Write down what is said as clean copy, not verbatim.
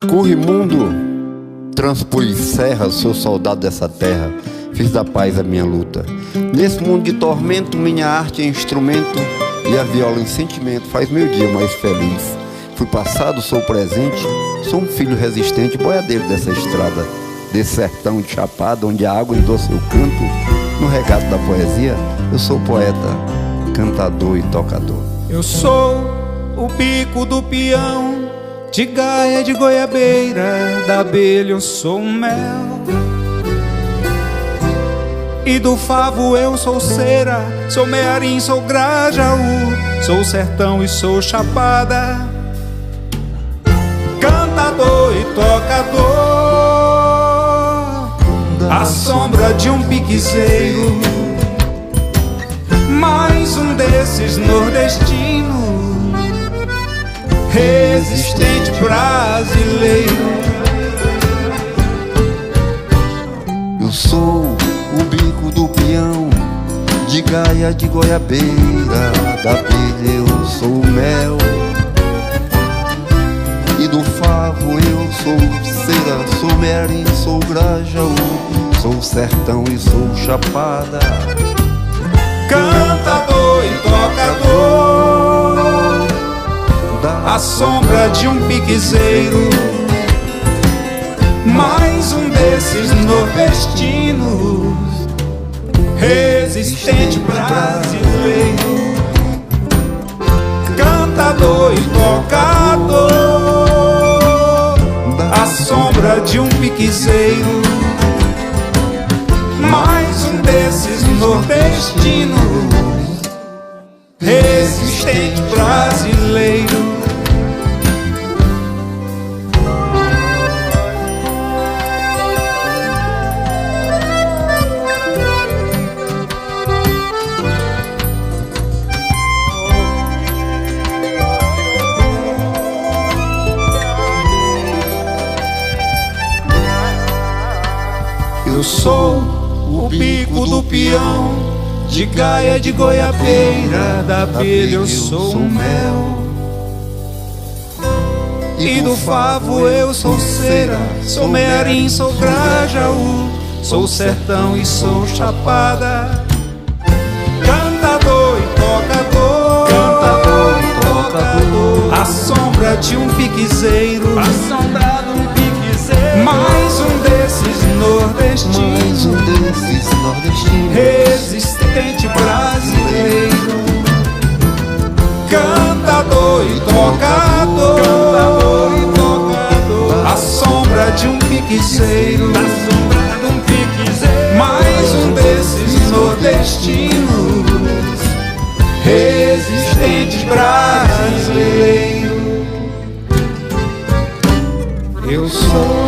Corre mundo, transpus serras, sou soldado dessa terra, fiz da paz a minha luta. Nesse mundo de tormento, minha arte é instrumento e a viola em sentimento faz meu dia mais feliz. Fui passado, sou presente, sou um filho resistente, boiadeiro dessa estrada, desse sertão de Chapada, onde a água endoça o canto. No regato da poesia, eu sou poeta, cantador e tocador. Eu sou o bico do peão, de gaia, de goiabeira, da abelha eu sou o mel. E do favo eu sou cera, sou mearim, sou grajaú, sou sertão e sou chapada, cantador e tocador, à sombra de um piquezeiro, mais um desses nordestinos, resistente brasileiro. Eu sou o bico do peão, de gaia, de goiabeira, da abelha eu sou o mel. E do favo eu sou cera, sou merim, sou grajaú, sou sertão e sou chapada, cantador e tocador, à sombra de um piquezeiro, mais um desses nordestinos, resistente brasileiro, cantador e tocador, à sombra de um piquezeiro, mais um desses nordestinos, resistente brasileiro. Eu sou o bico do peão, de gaia, de goiabeira, da abelha eu sou o mel. E do favo eu sou cera, sou mearim, sou grajaú, sou sertão e sou chapada, cantador e tocador, cantador e tocador, à sombra de um piquezeiro, assombrado um piquezeiro, mais um desses nordestinos, resistente brasileiro, cantador e tocador, à sombra de um piquezeiro, mais um desses nordestinos, resistente brasileiro. Eu sou